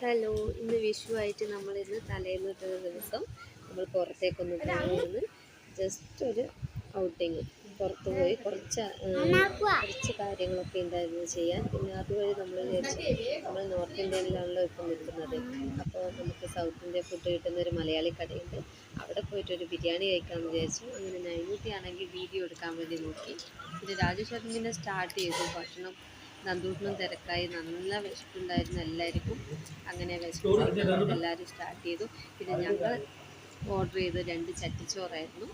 Hello, ഇന്ന് വിഷുവായിട്ട് നമ്മളിന്ന് തലേന്നത്തെ ദിവസം നമ്മൾ പുറത്തേക്കൊന്ന് പോകുന്നത്. ജസ്റ്റ് ഒരു ഔട്ടിങ് പുറത്ത് പോയി കുറച്ച് കാര്യങ്ങളൊക്കെ ഉണ്ടായിരുന്നു ചെയ്യാൻ. പിന്നെ അതുവഴി നമ്മൾ വിചാരിച്ചു, നമ്മൾ നോർത്ത് ഇന്ത്യയിലാണല്ലോ ഇപ്പം നിൽക്കുന്നത്. അപ്പോൾ നമുക്ക് സൗത്ത് ഇന്ത്യ ഫുഡ് കിട്ടുന്ന ഒരു മലയാളി കടയുണ്ട്, അവിടെ പോയിട്ടൊരു ബിരിയാണി കഴിക്കാമെന്ന് വിചാരിച്ചു. അങ്ങനെ നൈനൂട്ടി ആണെങ്കിൽ വീഡിയോ എടുക്കാൻ വേണ്ടി നോക്കി. പിന്നെ രാജേശ്വരൻ പിന്നെ സ്റ്റാർട്ട് ചെയ്തു ഭക്ഷണം. നന്ദൂട്ടിനും തിരക്കായി, നല്ല വിശപ്പുണ്ടായിരുന്നു എല്ലാവർക്കും. അങ്ങനെ വിശപ്പ് എല്ലാവരും സ്റ്റാർട്ട് ചെയ്തു. പിന്നെ ഞങ്ങൾ ഓർഡർ ചെയ്ത് 2 ചട്ടിച്ചോറായിരുന്നു,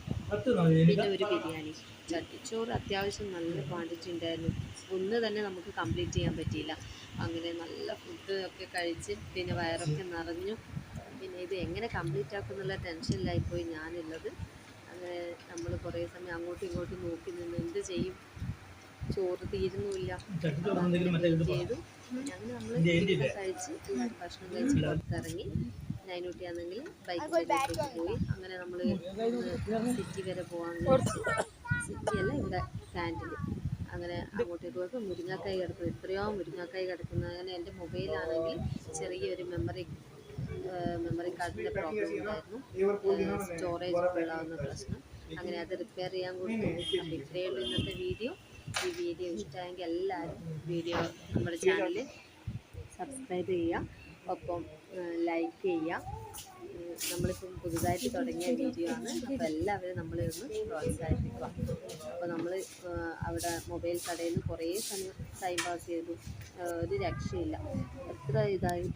പിന്നെ ഒരു ബിരിയാണി. ചട്ടിച്ചോറ് അത്യാവശ്യം നല്ല ക്വാണ്ടിറ്റി ഉണ്ടായിരുന്നു, ഒന്ന് തന്നെ നമുക്ക് കംപ്ലീറ്റ് ചെയ്യാൻ പറ്റിയില്ല. അങ്ങനെ നല്ല ഫുഡ് ഒക്കെ കഴിച്ച് പിന്നെ വയറൊക്കെ നിറഞ്ഞു. പിന്നെ ഇത് എങ്ങനെ കംപ്ലീറ്റ് ആക്കുമെന്നുള്ള ടെൻഷനിലായിപ്പോയി ഞാനുള്ളത്. അങ്ങനെ നമ്മൾ കുറേ സമയം അങ്ങോട്ടും ഇങ്ങോട്ടും നോക്കി നിന്ന് എന്ത് ചെയ്യും, ചോറ് തീരുന്നുമില്ല. ചെയ്തു അങ്ങനെ നമ്മൾ കഴിച്ച് ഭക്ഷണം കഴിച്ച് പുറത്തിറങ്ങി. നൈനൂട്ടിയാണെങ്കിൽ ബൈക്കിലേക്ക് പോയി. അങ്ങനെ നമ്മൾ സിറ്റി വരെ പോകാൻ വിളിച്ച്, സിറ്റിയല്ല ഇവിടെ ക്യാൻറ്റീൻ. അങ്ങനെ അങ്ങോട്ടേക്ക് പോയപ്പോൾ മുരിങ്ങാക്കായി കിടക്കുന്നു, എത്രയോ മുരിങ്ങാക്കായി കിടക്കുന്നു. അങ്ങനെ എൻ്റെ മൊബൈലാണെങ്കിൽ ചെറിയൊരു മെമ്മറി കാർഡിൻ്റെ പ്രോബ്ലം ഉണ്ടായിരുന്നു, സ്റ്റോറേജ് ഫുള്ളാവുന്ന പ്രശ്നം. അങ്ങനെ അത് റിപ്പയർ ചെയ്യാൻ കൊടുത്തു. അപ്പോൾ ഇത്രയേ ഉള്ളൂ ഇന്നത്തെ വീഡിയോ. ഈ വീഡിയോ ഇഷ്ടമായെങ്കിൽ എല്ലാവരും നമ്മുടെ ചാനൽ സബ്സ്ക്രൈബ് ചെയ്യുക, ഒപ്പം ലൈക്ക് ചെയ്യുക. നമ്മളിപ്പം പുതുതായിട്ട് തുടങ്ങിയ വീഡിയോ ആണ്, അപ്പോൾ എല്ലാവരും നമ്മളൊന്ന് പ്രോത്സാഹിപ്പിക്കുക. അപ്പോൾ നമ്മൾ അവിടെ മൊബൈൽ കടയിൽ നിന്ന് കുറേ സമയം ടൈം പാസ് ചെയ്തു, ഒരു രക്ഷയില്ല. എത്ര ഇതായിട്ട്